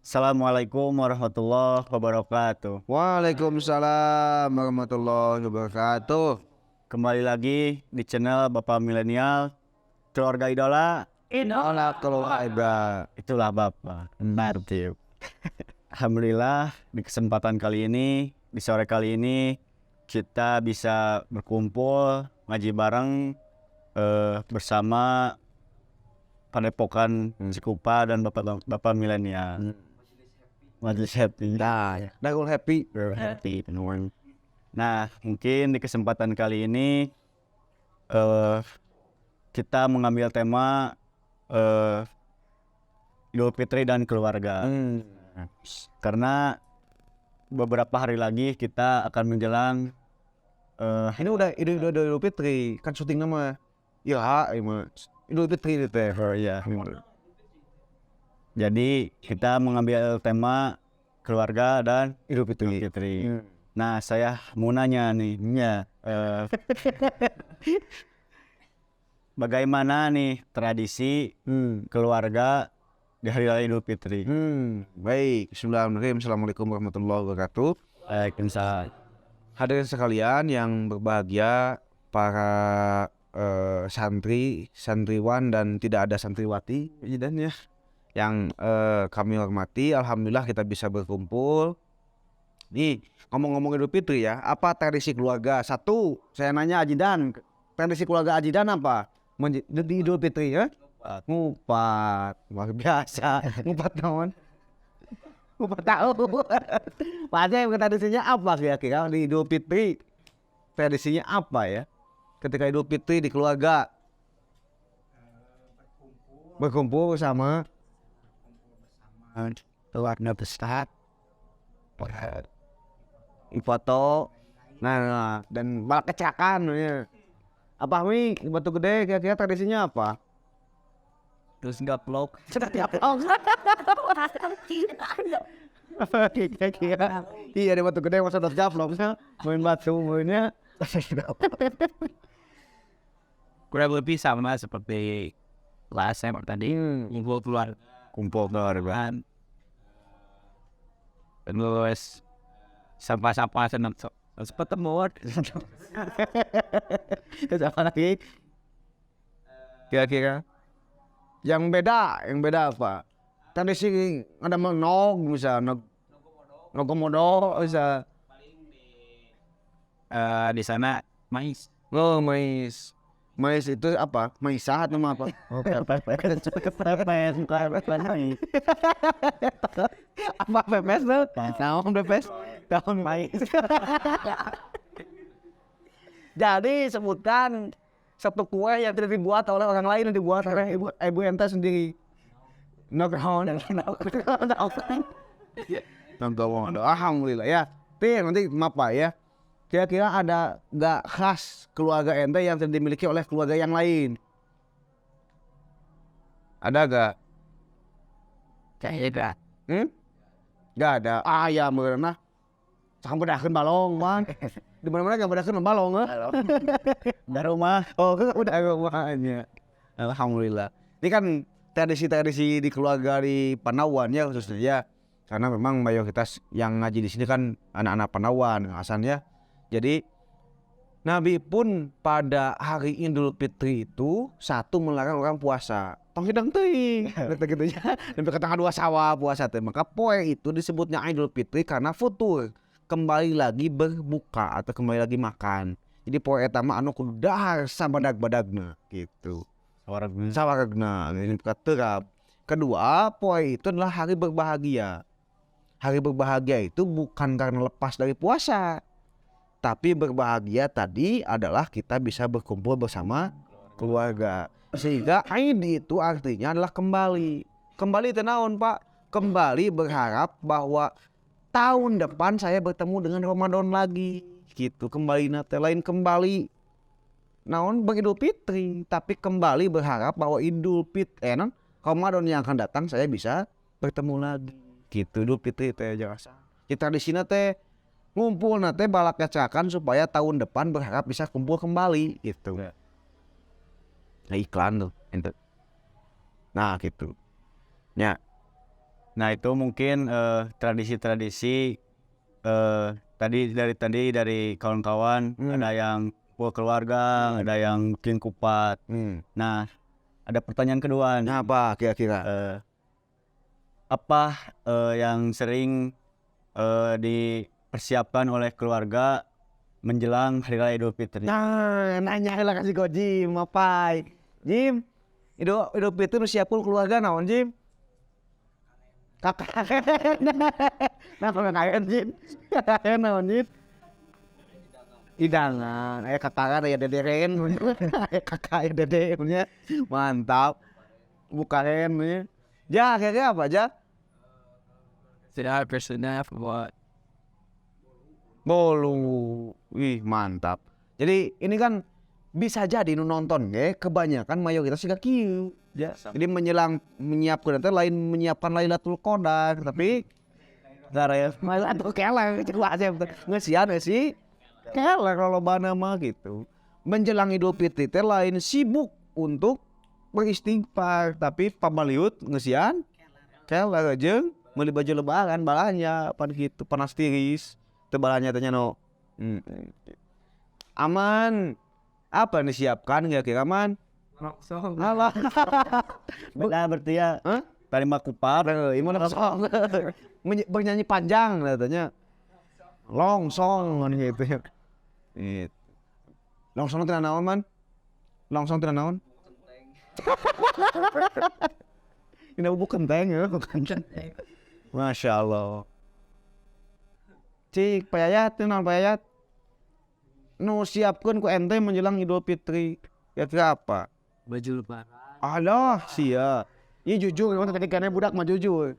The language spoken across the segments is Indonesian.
Assalamualaikum warahmatullahi wabarakatuh. Waalaikumsalam warahmatullahi wabarakatuh. Kembali lagi di channel Bapak Milenial, keluarga idola. Inola keluarga. Itulah Bapak. Nartib. Alhamdulillah di kesempatan kali ini, di sore kali ini kita bisa berkumpul ngaji bareng bersama Padepokan Cikupa dan Bapak Milenial. Majelis happy. Darul happy. Happy. Nah, mungkin di kesempatan kali ini kita mengambil tema Idul Fitri dan keluarga. Karena beberapa hari lagi kita akan menjelang Ini udah Idul Fitri kan syuting nama. Ya, Idul Fitri itu ya. Jadi kita mengambil tema keluarga dan Idul Fitri. Nah, saya mau nanya nih, bagaimana nih tradisi keluarga di hari raya Idul Fitri? Baik, bismillahirrahmanirrahim. Assalamualaikum warahmatullahi wabarakatuh. Waalaikumsalam. Hadirin sekalian yang berbahagia, para santriwan dan tidak ada santriwati dan ya yang kami hormati, alhamdulillah kita bisa berkumpul. Nih, ngomong-ngomong Idul Fitri ya, apa tradisi keluarga? Satu, saya nanya Ajidan, tradisi keluarga Ajidan apa? Di Idul Fitri ya? Ngupat, luar biasa. Ngupat kawan. Ngupat tahu. Padahal tradisinya apa kira-kira di Idul Fitri? Tradisinya apa ya? Ketika Idul Fitri di keluarga berkumpul sama Keluarga besar. foto, nah dan malah kecelakaan ya. Apa Mi Batu Gede kira-kira tradisinya apa? Terus gaplok. Kira-kira iya di Batu Gede masa udah gaplok main batu mainnya. Kurang lebih sama seperti last time tadi. Kumpul keluarga. Terus sampah-sampah senang ketemu. Sama lagi kira-kira yang beda apa? Tradisi ada nog misalnya nog komodo bisa Di sana mais. Mais itu apa? Maisat nama apa? Pepes. Apa pepes tuh? Tahun pepes? Tahun mais. Jadi sebutkan satu kue yang tidak dibuat oleh orang lain, yang dibuat oleh ibu ente sendiri. Nongkrong. Alhamdulillah ya. Tapi nanti maaf Pak ya. Kira-kira ada nggak khas keluarga ente yang tidak dimiliki oleh keluarga yang lain? Ada nggak? Kayak Nggak ada. Ya berenah. Sampai bedakeun balong, man. Di mana-mana nggak bedakeun balong, Udah rumah. Oh, udah rumahnya. Alhamdulillah. Ini kan tradisi-tradisi di keluarga di Panawan ya khususnya ya. Karena memang mayoritas yang ngaji di sini kan anak-anak Panawan asalnya. Jadi Nabi pun pada hari Idul Fitri itu satu melarang orang puasa. Tong hidang teuing gitu ya. Sampai ke tanggal 2 Syawal puasa teh. Maka poe itu disebutnya Idul Fitri karena futur, kembali lagi berbuka atau kembali lagi makan. Jadi poe eta mah anu kudu dahar sabadag-badagna gitu. Sawaragna ini terap. Kedua, poe itu adalah hari berbahagia. Hari berbahagia itu bukan karena lepas dari puasa, tapi berbahagia tadi adalah kita bisa berkumpul bersama keluarga. Sehingga Aid itu artinya adalah kembali. Kembali tenaon Pak? Kembali berharap bahwa tahun depan saya bertemu dengan Ramadan lagi. Gitu. Kembali nate lain kembali naon Idul Fitri, tapi kembali berharap bahwa Idul Fitri Ramadan yang akan datang saya bisa bertemu lagi. Gitu Idul Fitri teh jasa. Kita di sini teh ngumpul nate balak kecakan supaya tahun depan berharap bisa kumpul kembali gitu. Nah iklan tuh ente. Nah gitu. Ya. Nah itu mungkin tradisi-tradisi dari kawan-kawan ada yang kumpul keluarga, ada yang bikin kupat. Nah ada pertanyaan kedua nih. Nah, apa kira-kira? Apa yang sering dipersiapkan oleh keluarga menjelang Hari Raya Idul Fitri? Nah, nanya lah kasih kau Jim, apa? Jim, Idul Fitri nu siapun keluarga naon Jim? Kakak. Nah, kalau kalian Jim, kakak naon Jim? Hidangan, kakak aya dederen, aya kakak aya dedenya, mantap. Bukan ya. Ja, kira-kira apa Ja? Tidak personal buat Bolu, wih mantap. Jadi ini kan bisa jadi nu nonton ya, kebanyakan mayoritas juga kieu. Ya. Jadi menyiapkan itu lain menyiapkan Lailatul Qadar, tapi Raya Lailatul Qadar coba aja ngesian sih. Kelar kalau bana mah gitu. Menjelang Idul Fitri teh lain sibuk untuk beristighfar, tapi pamaliut ngesian kelar aja meuli baju lebaran balanya pan gitu panas tiris. Tebalannya tanya no. Aman. Apa nih siapkan kira-kira aman? langsung Alah. Nah berarti ya Hah? terima kupat. Imun song. Bernyanyi panjang katanya. Longsong kan gitu ya. Gitu. Longsong teu naon man? Longsong teu naon? Ini bukan kenteng ya, bukan. Masya Allah. Cik payayat tuh naon payayat? Nu siapkeun ku ente menjelang Idul Fitri. Kira-kira apa? baju lebaran Alah, sia. Iya jujur, emang ketika budak mah jujur.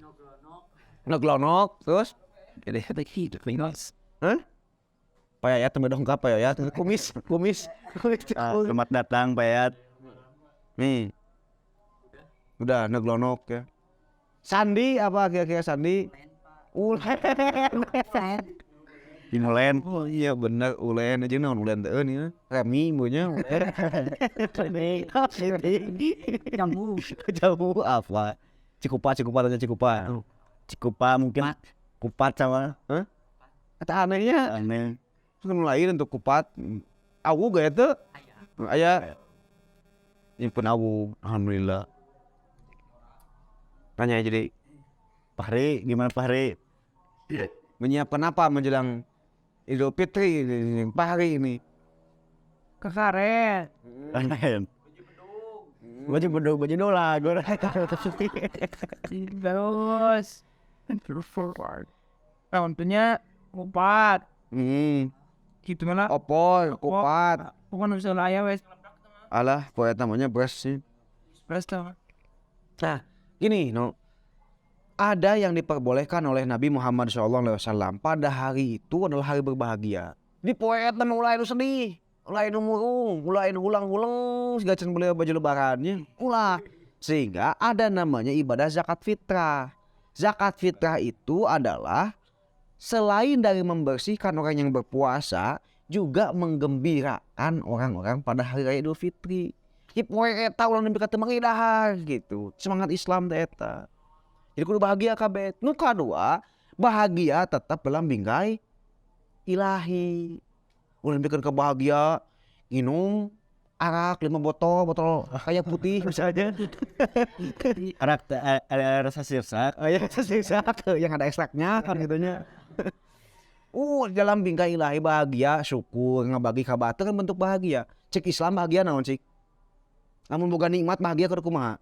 Ngeglonok, terus? jadi ada hidup minus Hah? Payayat temen dongkap payayat. Kumis. Selamat datang Payat. Nih. Udah neglonok ya. Sandi apa kira-kira Sandi? Ulen. Inolen. Oh iya bener ulen aja naon ulen teh nih. Remi meunya ulen. Jauh apa? Cikupa aja Cikupa. Cikupa mungkin kupat sama Kata anehnya aneh. kan lain untuk kupat. Awu gak itu? Aya. Nyimpen awu, alhamdulillah. Tanya jadi Fahri gimana Fahri? menyiapkan apa menjelang Idul Fitri ini, Pak hari ini? kekaren Keren. Baju bedung baju dola gue. terus tentunya kupat gitu malah Opor, kupat. bukan bisa ayam wes Alah, poet namanya beras sih. Presto Nah, gini, no. Ada yang diperbolehkan oleh Nabi Muhammad SAW pada hari itu adalah hari berbahagia. Di poet mulai nu sedih, mulai nu murung, mulai nu hulang-hulang, segala macam beliau baju lebarannya, ulah. Sehingga ada namanya ibadah zakat fitrah. Zakat fitrah itu adalah selain dari membersihkan orang yang berpuasa, juga menggembirakan orang-orang pada hari raya Idul Fitri. Ki poe eta ulang nepi ka teu mangidahar gitu. Semangat Islam teh eta. Jadi kudu bahagia kabeh. Nu kadua, bahagia tetap dalam bingkai ilahi. Ulah bikin kebahagia minum arak 5 botol kayak putih misalnya. Arak ada rasa sirsak. Oh ya sesak yang ada ekstraknya kan gitunya. Dalam bingkai ilahi bahagia, syukur, ngabagi ka batur kan bentuk bahagia. Cek Islam bahagia naon cik? Namun boga nikmat bahagia kudu kumaha?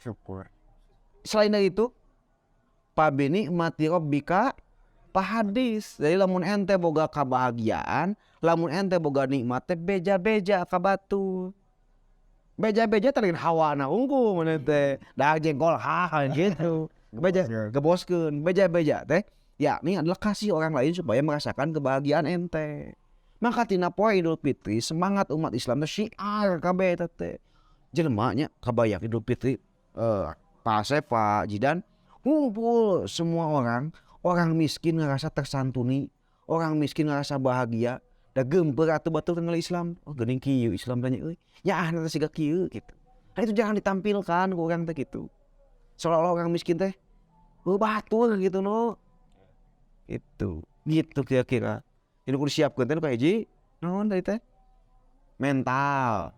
Syukur. Selain dari itu, pabi nikmati rabbika pahadis. Jadi lamun ente boga kebahagiaan, lamun ente boga nikmat teh beja-beja ka batu. Beja-beja teuing hawana unggul mun teh. Dah jengkol gitu. Beja geboskeun, beja-beja teh yakni adalah kasih orang lain supaya merasakan kebahagiaan ente. Maka tina poe Idul Fitri semangat umat Islam teh syiar kabeh teh. Jelema nya kabayang Idul Fitri Pak Asep, Pak Jidan, ngumpul semua orang miskin ngerasa tersantuni, orang miskin ngerasa bahagia, da geumpeur atuh batur tengah Islam. Oh geuning kieu Islam tanya euy. Ya ahna teh siga kieu gitu. Nah, itu jangan ditampilkan ke orang teh gitu. Seolah-olah orang miskin teh batur gitu no. Gitu kira-kira. Jadi kudu siapkeun teh kayak hiji naon tadi teh? Mental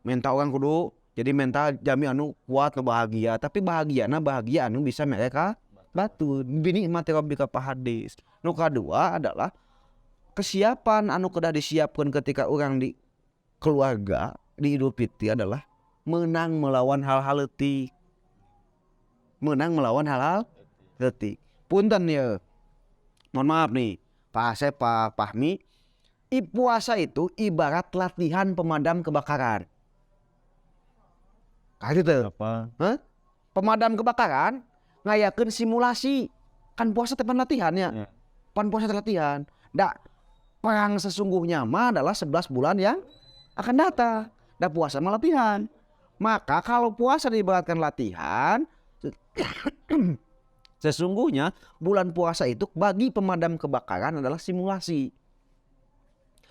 orang kudu jadi mental jami anu kuat nu bahagia, tapi bahagia anu bisa mereka batu bini mati rabbika pahadis. Nu kadua adalah kesiapan anu kedah disiapkan ketika orang di keluarga di Idul Fitri adalah menang melawan hal-hal leutik. Punten ya. Mohon maaf nih, Pak Asep, Pak Fahmi. Puasa itu ibarat latihan pemadam kebakaran. Kayak gitu. Apa? Pemadam kebakaran ngayakeun simulasi. Kan puasa teh pan latihan ya. Ya. Pan puasa teh latihan. Perang sesungguhnya mah adalah 11 bulan yang akan datang. Puasa mah latihan. Maka kalau puasa diibaratkan latihan, sesungguhnya bulan puasa itu bagi pemadam kebakaran adalah simulasi.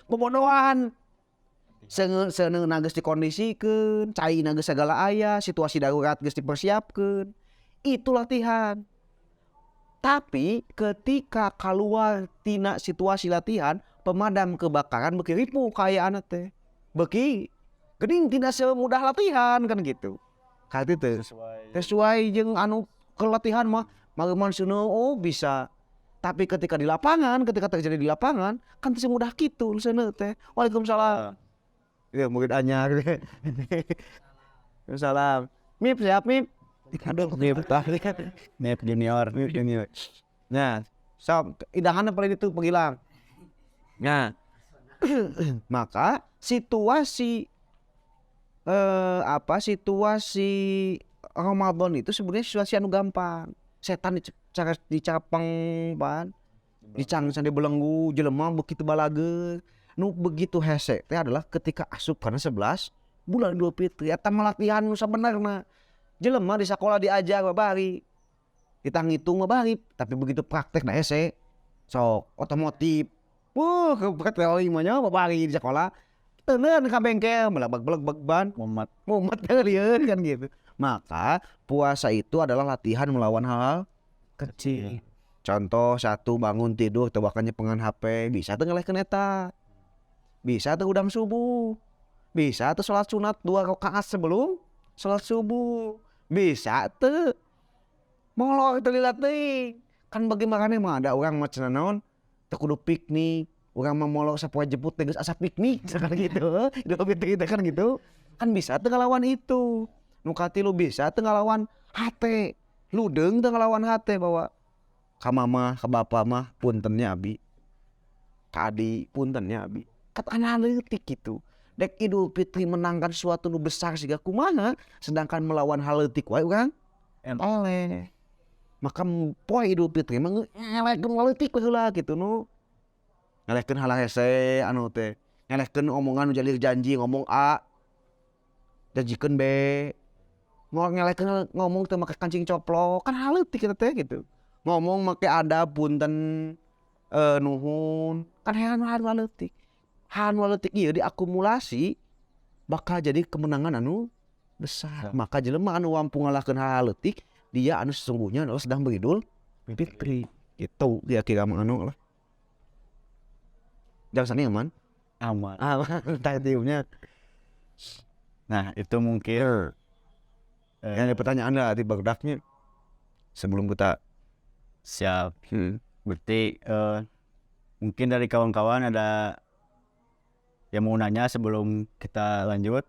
Pembodohan. Seuneu geus dikondisikeun, caina geus segala aya, situasi darurat geus dipersiapkeun. Itu latihan. Tapi ketika keluar tina situasi latihan, pemadam kebakaran beuki ripuh kaayaan teh. Beuki geuning tidak semudah latihan kan gitu. Ka kitu sesuai jeung anu ke latihan mah mageman seuneu bisa. Tapi ketika di lapangan, ketika terjadi di lapangan, kan teu semudah kitu seuneu teh. Waalaikumsalam. Ya mungkin anyar. Waalaikumsalam. Mip siap Mip. Aduh Mip Mip junior. Nah, so idahanna paling itu penghilang. Nah, maka situasi situasi Ramadan itu sebenarnya situasi anu gampang. Setan dicapang pan, dicangsan dibelenggu jelema begitu balageun. Nu begitu hese teh adalah ketika asup karena 11 bulan Idul Fitri eta latihan nu sabenerna. Jelema di sekolah diajar babari. Kita ngitung babari, tapi begitu praktek na hese. Sok otomotif. Keberat teori mah nya babari di sekolah. Teuneun ka bengkel belak-belak ban mumet teureun kan gitu. Maka puasa itu adalah latihan melawan hal kecil. Contoh satu bangun tidur teu bakal nyepengan HP, bisa teu ngelehkeun eta. Bisa teu udang subuh. Bisa teu salat sunat 2 rakaat sebelum salat subuh. Bisa teu molor teu lilat teuing. Kan bagaimana mah ada orang mah cenah naon teu kudu piknik. Orang mah molor sapoe jeput teh geus asa piknik kan gitu. Idul Fitri teh kan gitu. Kan bisa teu ngalawan itu. Nu katilu bisa teu ngalawan hate. Ludeung teu ngalawan hate bahwa ka mama, ka bapa mah puntennya abi. Ka adi puntennya abi. Kat analitik gitu. Dek Idul Fitri menangkan suatu nu besar siga kumaha, sedangkan melawan hal leutik wae urang oleh. Maka poe Idul Fitri mah ngelehkeun leutik heula gitu nu. Ngelehkeun hal hese anu teh. Ngelehkeun omongan nu jalir janji ngomong A janjikeun B. Ngelehkeun ngomong teu make kancing coplok, kan hal leutik eta teh gitu. Ngomong make adab punten nuhun, kan hal leutik. Hal leutik ieu diakumulasi bakal jadi kemenangan anu besar. Maka jelema anu mampu ngalahkeun hal leutik, dia anu sesungguhnya adalah sedang beridul fitri. Gitu kira-kira anu lah. Jangan sani aman. Aman. Tadinya. Nah, itu mungkin Yang ada pertanyaan lah di bagdaknya sebelum kita siap. Berarti mungkin dari kawan-kawan ada yang mau nanya sebelum kita lanjut.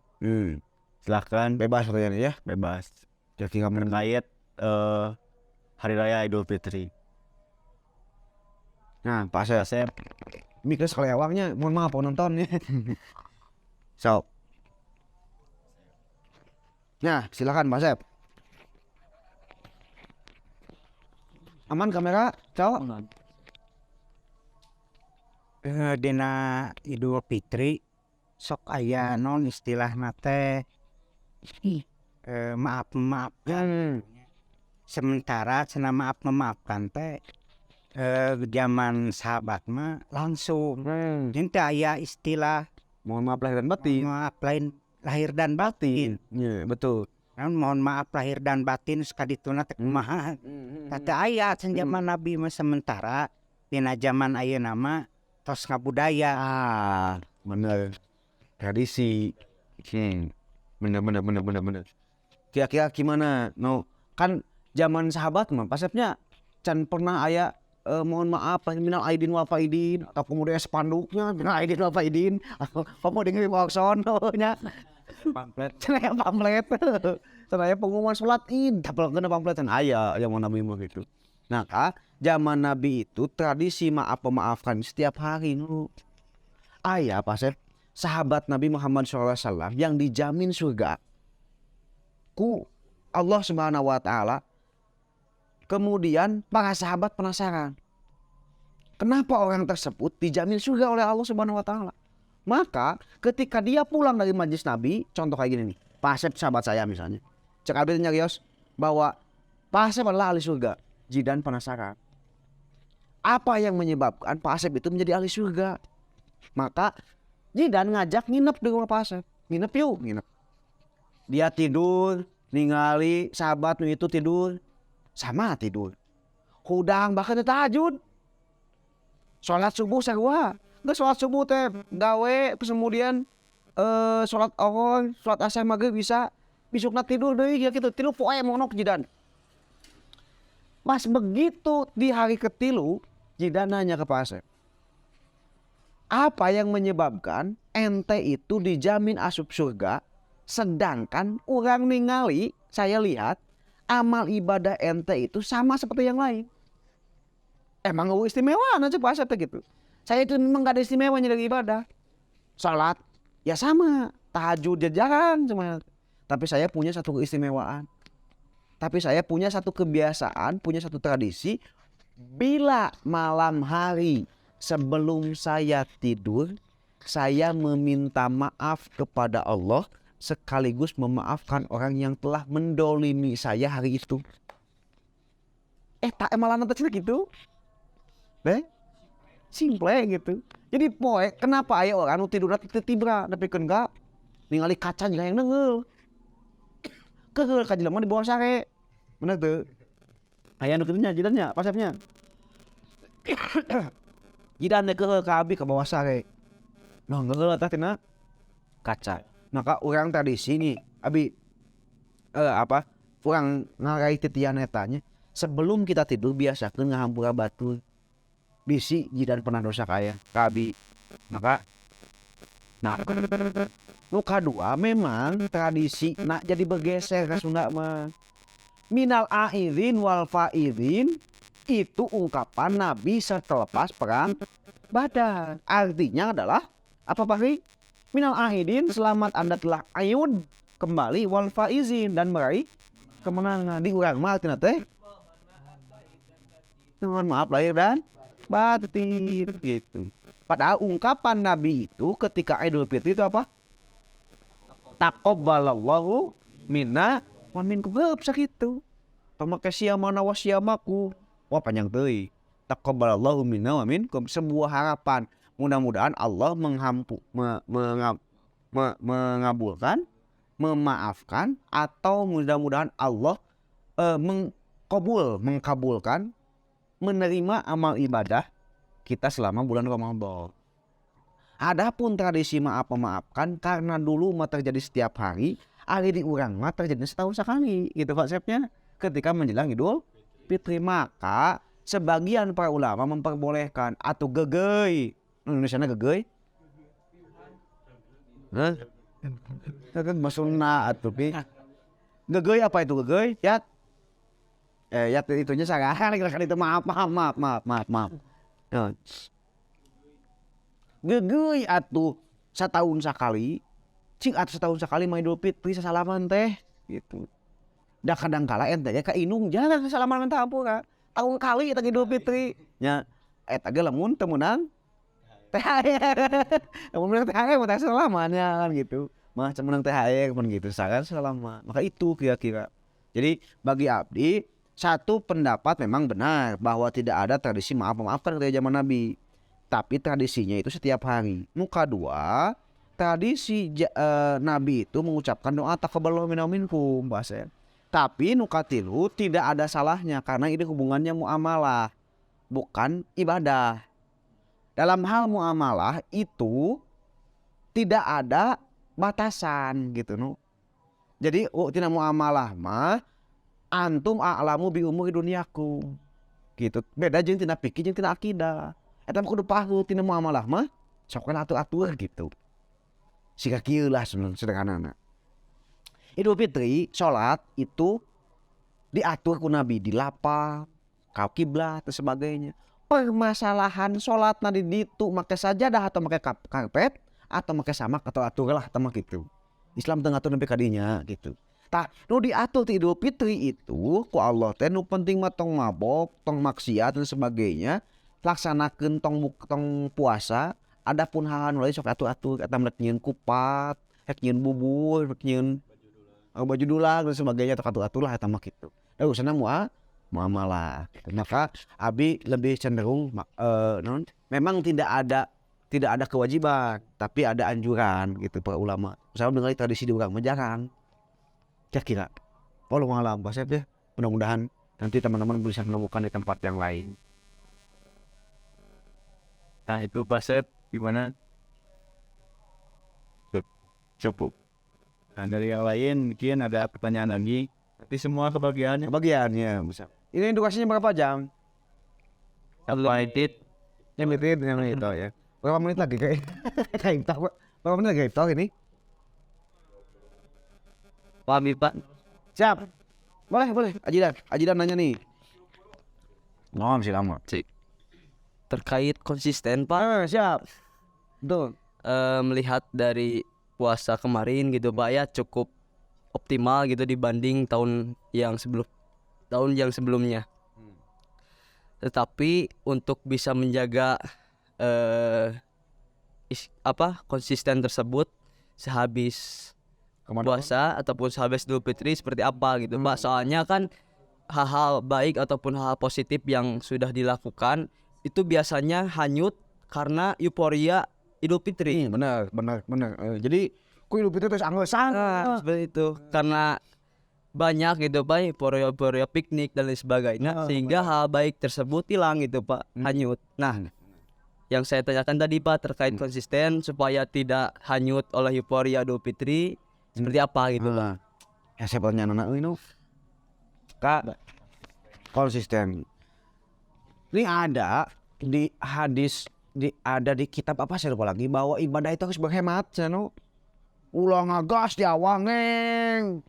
Silahkan. Bebas katanya ya. Bebas. Jadi kamu Terkait Hari Raya Idul Fitri. Nah, Pak Asep. Mikir sekali awalnya, mohon maaf penontonnya. So. Nah, silakan Pak Asep. Aman kamera, cowok. Dina Idul Fitri sok aya non istilahna teh maaf-maafkan. Sementara cenah maaf-memaafkan teh zaman sahabat mah langsung. Jadi teh aya istilah Mohon maaf lahir dan batin. maaf lain lahir dan batin. Iya, betul. mohon maaf lahir dan batin sakadituna teh kumaha. Tata aya can zaman Nabi mah sementara dina zaman ayeuna mah tos ngabudaya. Bener. Tradisi. Bener. Kira-kira gimana? No, kan zaman sahabat mah pasepnya can pernah aya mohon maaf minal aidin wal faidin atau kemudian spanduknya minal aidin wal faidin atau kamu dengerin waksono nya Pamflet. cenah pamflet cenah pengumuman salat Id tapal kena pamflet can aya zaman Nabi mah gitu. Nah, zaman Nabi itu tradisi maaf memaafkan setiap hari nu aya pasep sahabat Nabi Muhammad SAW yang dijamin surga ku Allah Subhanahu wa taala. Kemudian para sahabat penasaran, kenapa orang tersebut dijamin surga oleh Allah Subhanahu wa taala? Maka ketika dia pulang dari majelis Nabi, contoh kayak gini nih, Pak Asep sahabat saya misalnya, cek Abi nyarios bahwa Pak Asep adalah ahli surga. Jidan penasaran, apa yang menyebabkan Pak Asep itu menjadi ahli surga? Maka Jidan ngajak nginep di rumah Pak Asep, nginep yuk, nginep. Dia tidur, ningali sahabat itu tidur. Sama tidur. Hudang bahkan tahajud. Sholat subuh sarua. Enggak sholat subuh teh gawe kemudian sholat awal, sholat asar maghrib bisa besokna tidur deui gitu. Tilu poe monok Jidan. Pas begitu di hari ketilu Jidan nanya ke Pak Asep. Apa yang menyebabkan ente itu dijamin asup surga sedangkan orang ningali saya lihat amal ibadah ente itu sama seperti yang lain. Emang gak istimewa aja Pak Asep gitu. Saya itu memang gak ada istimewanya dari ibadah. Salat ya sama, tahajud ya jarang cuma. Tapi saya punya satu keistimewaan. Tapi saya punya satu kebiasaan, punya satu tradisi. Bila malam hari sebelum saya tidur, saya meminta maaf kepada Allah sekaligus memaafkan orang yang telah mendolimi saya hari itu. Tak malah nanti gitu. Simple gitu. Jadi poe kenapa aya orang nu tidurna tibra tapi kan enggak ningali kaca juga yang nengeul. Keheul ka jelema di bawah sare. Bener tuh. Aya nu kitu nya jidannya, pasepnya. Jidan teh keheul ka abi ka bawah sare. Noh ngeueul tah tina kaca. Maka orang tradisi nih, abi orang ngarai titian etanya sebelum kita tidur biasakeun ngahampura batur. Bisi Jidan pernah dosa kaya kabi. Maka nu kadua memang tradisi nak jadi bergeser ka Sunda mah. Minal aidin wal faidin itu ungkapan Nabi setelah perang Badar. Artinya adalah apa Pak Ri? Minal aidin, selamat Anda telah ayun kembali wal faizin dan meraih kemenangan. Di urang mah artinya teh mohon maaf lahir dan batin gitu. Padahal ungkapan Nabi itu ketika Idul Fitri itu apa? Taqabbalallahu minna wa minkum sakitu. Pamake siamana wa siamaku. Wah panjang teuing. Taqabbalallahu minna wa minkum, sebuah harapan. Mudah-mudahan Allah mengabulkan, memaafkan, atau mudah-mudahan Allah mengkabulkan, menerima amal ibadah kita selama bulan Ramadan. Adapun tradisi maaf memaafkan karena dulu mah terjadi setiap hari di urang mah terjadi setahun sekali gitu konsepnya ketika menjelang Idul Fitri. Maka sebagian para ulama memperbolehkan atau gegei. Indonesia gegei. Kan maksudna atuh pi. Gegei apa itu gegei? Ya itunya salah kan itu maaf. Gegei atuh setahun sekali. Cing atuh setahun sekali mah Idul Fitri sasalaman teh gitu. Da kadang kala ente ka inung jangan sasalaman teh ampura. Tahun kali eta Idul Fitri nya eta ge lamun teu meunang THR. Lamun menang THR mah selamannya kan gitu. Mah menang THR pun gitu saran selama. Maka itu kira-kira. Jadi bagi abdi satu pendapat memang benar bahwa tidak ada tradisi maaf-maafkan dari zaman Nabi. Tapi tradisinya itu setiap hari. Muka dua, Nabi itu mengucapkan doa taqabbalallahu minna wa minkum bahasa. Tapi nukatilu tidak ada salahnya karena ini hubungannya muamalah bukan ibadah. Dalam hal muamalah itu tidak ada batasan gitu nu. Jadi tina muamalah mah antum a'lamu bi umuri dunyakum. Gitu. Beda jeung tina fikih jeung tina akidah. Eta mah kudu pahu tina muamalah mah sok kana atur-atur gitu. Sika kieu lah sederhanana. Idul Fitri salat itu diatur ku Nabi di lapang, ka kiblat dan sebagainya. Permasalahan salat di ditu make sajadah atau make karpet atau make samak atau atur lah tama gitu. Islam teu ngatur nepi ka dinya gitu. Tah nu diatur ti Idul Fitri itu ku Allah teh nu penting mah tong mabok, tong maksiat dan sebagainya, laksanakeun tong puasa. Adapun hal-hal lain sok atur-atur eta rek nyieun kupat, rek nyieun bubur, rek nyieun baju dulang dan sebagainya atur-atur lah eta mah kitu. Da urusanna muamalah. Maka abi lebih cenderung memang tidak ada kewajiban, tapi ada anjuran gitu para ulama. Misalnya dengar tradisi di urang mah jarang. Kira-kira. Wallahu a'lam bahasa deh. Mudah-mudahan nanti teman-teman bisa menemukan di tempat yang lain. Nah itu Basep gimana? Cukup. Nah dari yang lain mungkin ada pertanyaan lagi. Nanti semua kebagiannya. Bagiannya bisa. Ini edukasinya berapa jam? Limited. Limited yang itu ya. Berapa menit lagi kayak tahu. Berapa menit lagi tahu ini? Pahami Pak. Siap. Boleh. Ajidan nanya nih. Ngom sih lama. Terkait konsisten Pak, Siap. Betul. melihat dari puasa kemarin gitu Pak ya cukup optimal gitu dibanding tahun yang sebelumnya. Tetapi untuk bisa menjaga konsisten tersebut sehabis puasa ataupun sehabis Idul Fitri seperti apa gitu Pak. Soalnya kan hal-hal baik ataupun hal positif yang sudah dilakukan itu biasanya hanyut karena euforia Idul Fitri. Benar. Jadi ku Idul Fitri terus anggesan. Seperti itu. Karena banyak gitu Pak euforia piknik dan lain sebagainya sehingga hal baik tersebut hilang gitu Pak, hanyut. Nah, yang saya tanyakan tadi Pak terkait konsisten supaya tidak hanyut oleh euforia Idul Fitri seperti apa gitu Pak. Ya saya tanya anak ini Kak konsisten. Ini ada di hadis ada di kitab apa saya lupa lagi bahwa ibadah itu harus berhemat seno. Ulah ngagas di awangeng.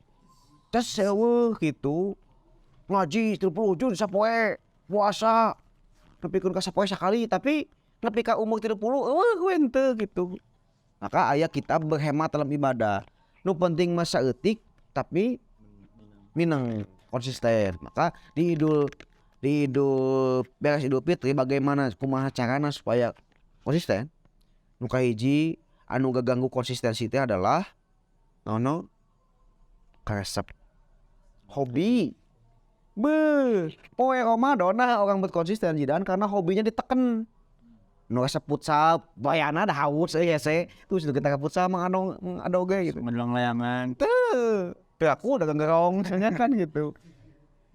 Tes sewe gitu. Ngaji 30 juz sapoe puasa. Nepikeun ka sapoe sakali tapi nepi ka umur 30 eueuh henteu gitu. Maka aya kitab berhemat dalam ibadah. Nu penting mah saeutik tapi minang konsisten. Maka di beres Idul Fitri bagaimana kumaha carana supaya konsisten? Nu kahiji anu ganggu konsistensi teh adalah karesep hobi. Poe Ramadan orang berkonsisten jidan karena hobinya diteken. Nu resep futsal bayana dah haus euy hese. Terus kita ke futsal mah anu oge gitu. Menjelang layangan. Teu aku udah gerong kan gitu.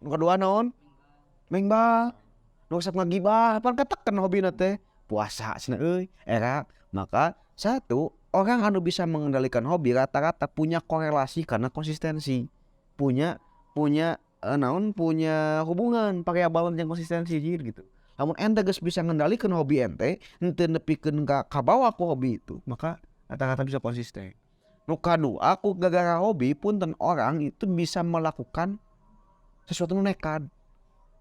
Nu kedua naon? Mengbal, nu resep ngagibah, pan kateken hobina teh puasa cenah euy. Maka satu, orang anu bisa mengendalikan hobi rata-rata punya korelasi karena konsistensi. Punya hubungan variabel yang konsistensi gitu. Namun ente geus bisa ngendalikan hobi ente, henteu nepikeun ka bawah ku hobi itu, maka rata-rata bisa konsisten. Nu kadua, aku gara-gara hobi punten orang itu bisa melakukan sesuatu nu nekad.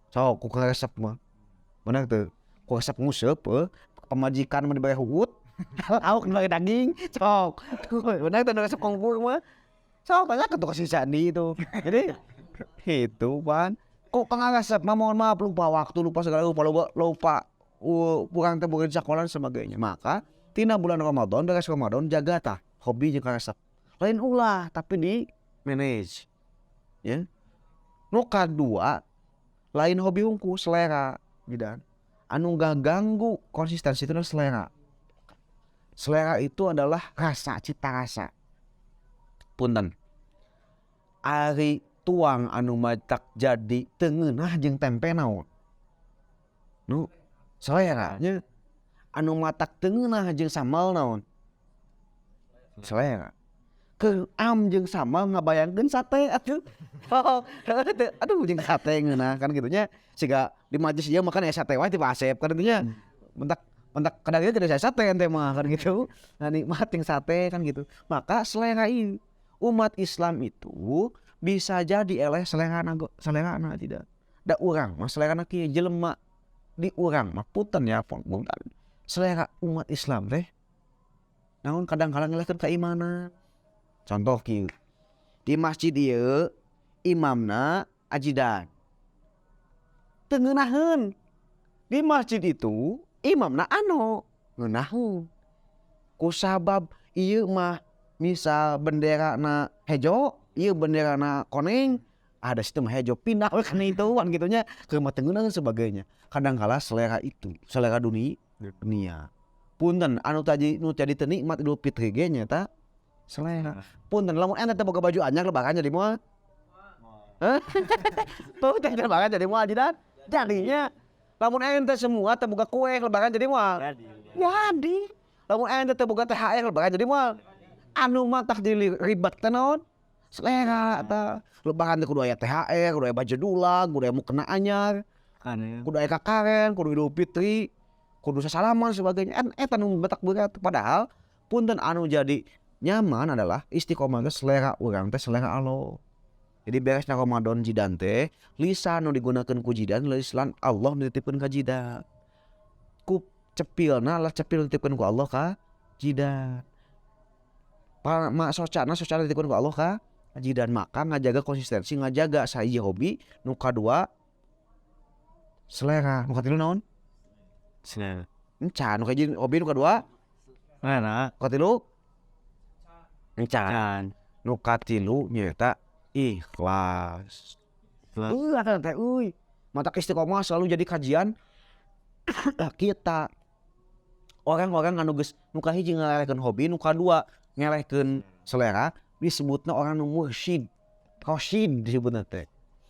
So, ku resep mah. Benar tuh. Ku resep nguseup pemajikan mah dibere huut. Auk dibere daging. Sok. Benar tuh resep kongkur mah. Sok banyak tuh kasih sandi itu. Jadi itu pan. Kok kang resep mah mohon maaf lupa waktu, lupa segala lupa kurang teh bukan sekolah dan sebagainya. Maka tina bulan Ramadan, beres Ramadan jaga tah hobi jeung resep. Lain ulah tapi di manage. Ya. Nu kadua lain hobi unku selera bidan anu gak ganggu konsistensi itu selera Selera itu adalah rasa, cita rasa. Punten. Ari tuang anu matak jadi tengenah jeung tempe naon? Nu selera nya. Anu matak tengenah jeung sambal naon? Selera. Ke am jeung sambal ngabayangkeun sate atuh. Aduh jeung sate ngeunah kan gitunya. Siga di majlis ieu makan ya sate wae ti Pak Asep kan gitunya. Mentak kadang ieu geus sate ente mah kan gitu. Nah nikmat jeung sate kan gitu. Maka selera ini umat Islam itu bisa jadi eleh selera tidak. Da urang mah selera kieu jelema di urang mah punten ya punten. Selera umat Islam teh naon kadang-kadang ngelehkeun keimanan. Contoh kieu. Di masjid ieu imamna ajidan. Teu ngeunaheun. Di masjid itu imamna ano ngeunaheun. Kusabab ieu mah misal benderana hejo, ieu benderana koneng, ada situ mah hejo pindah we kana ituan gitunya ke mah teu ngeunaheun sebagainya. Kadangkala selera itu, selera dunia. Punten anu nu jadi teu nikmat Idul Fitri ge nya selera. Punten lamun ente teu boga baju anyar lebaran jadi moal. Heh. Tuh teh lebaran jadi moal jidan. Jadinya lamun ente semua teu boga kue lebaran jadi moal. Jadi. Lamun ente teu boga THR lebaran jadi moal. Anu mah tak jadi ribet teh naon? Selera eta. Lebaran teh kudu aya THR, kudu aya baju dulag, kudu aya mukena anyar. Kudu aya kakaren, kudu Idul Fitri, kudu sasalaman sebagainya. Eta nu betak berat padahal punten anu jadi nyaman adalah istiqomah ge selera urang teh selera Allah. Jadi beresna Ramadan jidan teh lisan nu digunakeun ku jidan lisan Allah nitipkeun ka jidan. Ku cepilna lah cepil nitipkeun ku Allah ka jidan. Ma socana ditipkeun ku Allah ka jidan, maka ngajaga konsistensi, ngajaga sahiji hobi, nu kadua selera, nu katilu naon? Selera. Encan, nu kahiji hobi nu kadua Mana? katilu encan. Nu katilu nyaeta ikhlas. Kan teh euy. Mata istiqomah selalu jadi kajian kita. Orang-orang anu geus nu kahiji ngelelehkeun hobi, nu kadua ngelehkeun selera disebutna orang nu mursyid. Rosyid disebutna teh.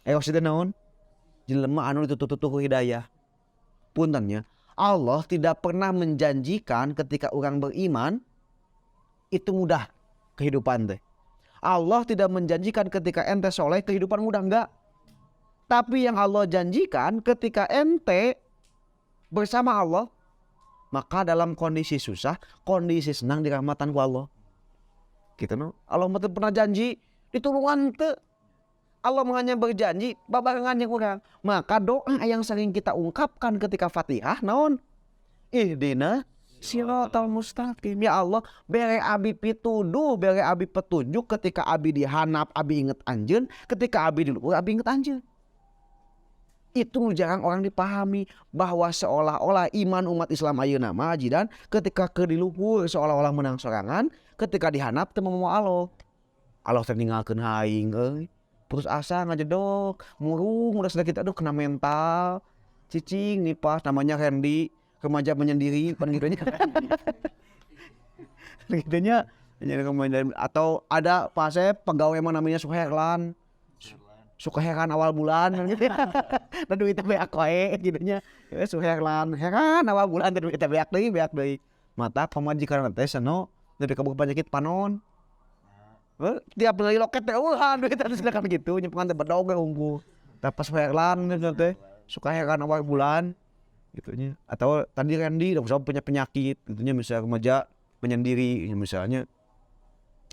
Rosyid naon? Jelema anu ditutup-tutup ku hidayah. Punten nya, Allah tidak pernah menjanjikan ketika orang beriman itu mudah kehidupan teh. Allah tidak menjanjikan ketika ente soleh kehidupan mudah, enggak. Tapi yang Allah janjikan ketika ente bersama Allah, maka dalam kondisi susah, kondisi senang dirahmatan ku Allah. Gitu no. Allah teu pernah janji ditulungan teu. Allah hanya berjanji babarengan yang urang. Maka doa yang sering kita ungkapkan ketika Fatihah naon? Ihdina siratal mustaqim. Ya Allah, bere abi pituduh, bere abi petunjuk ketika abi dihanap, abi inget anjeun, ketika abi di luhur, abi inget anjeun. Itu jarang orang dipahami bahwa seolah-olah iman umat Islam ayeuna mah jidan ketika ke di luhur seolah-olah menang sorangan, ketika dihanap teu mau Allah. Allah teh ninggalkeun aing euy. Putus asa ngajedok, murung udah sedikit aduh kena mental. Cicing nih pas namanya Randy, remaja menyendiri pan gitunya. Gitunya atau ada Pak Asep pegawai emang namanya Suherlan. Suherlan awal bulan gitu ya. Da duitnya beak wae gitunya. Suherlan, heran awal bulan da duitnya beak deui. Mata pamajikan teh seno nepi ka penyakit panon. Tiap beli loket teh duit harus kan gitu nyempengan teh bedog unggul. Tapi Suherlan gitu teh suka heran awal bulan gitunya. Atau tadi Randy udah punya penyakit gitunya misalnya remaja menyendiri misalnya.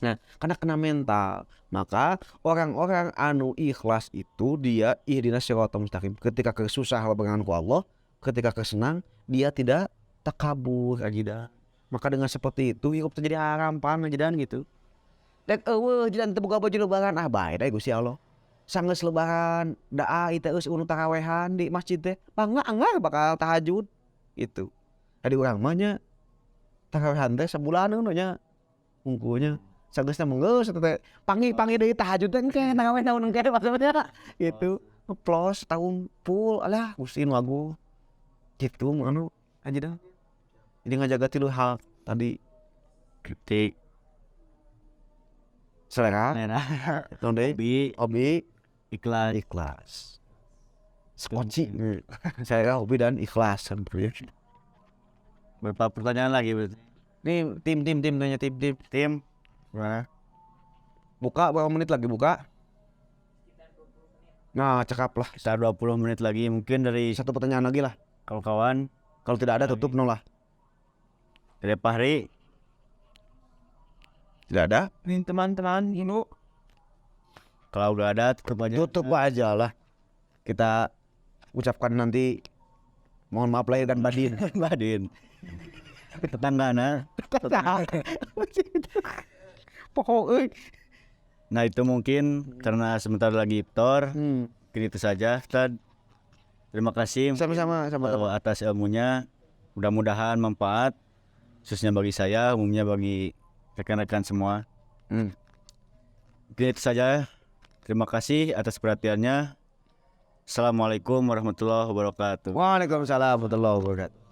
Nah, karena kena mental, maka orang-orang anu ikhlas itu dia ihdinas siratal mustaqim. Ketika kesusah bergangan ku Allah, ketika kesenang dia tidak takabur ajidan. Maka dengan seperti itu hidup terjadi harapan ajidan gitu. Dek eueuh jidan teu boga baju lebaran bae da Gusti Allah. Sanggeus lebaran da ieu teh geus unu tarawehan di masjid teh. Anggar bakal tahajud gitu. Tadi urang mah nya tarawehan teh sabulaneun nya ungkunya. Sanggeusna menggeus teh panggih deui tahajud teh engke taraweh naon engke maksudnya gitu. Ngeplos tahun full alah Gusti nu agung. Gitu anu ajidan. Jadi ngajaga tilu hal tadi kritik, selera, selera, donde, hobi, ikhlas. ikhlas. Sekunci. Saya hobi dan ikhlas. Berapa pertanyaan lagi berarti? Nih tim nanya tim. Tim, Gimana? Buka berapa menit lagi buka? Nah, cakap lah. sekitar 20 menit lagi mungkin dari Satu pertanyaan lagi lah. kawan-kawan. Kalau tidak ada tutup nol lah. Dari Fahri, Tidak ada? Ini teman-teman, ini kalau udah ada tutup aja. Tutup aja lah. Kita ucapkan nanti mohon maaf lahir dan batin. Badin. Tetanggana. Pokok Nah itu mungkin karena sebentar lagi iftar. Mungkin itu saja Ustaz. Terima kasih Sama-sama atas ilmunya. Mudah-mudahan manfaat khususnya bagi saya, umumnya bagi rekan-rekan semua. Mungkin itu saja. Terima kasih atas perhatiannya. Assalamualaikum warahmatullahi wabarakatuh. Waalaikumsalam warahmatullahi wabarakatuh.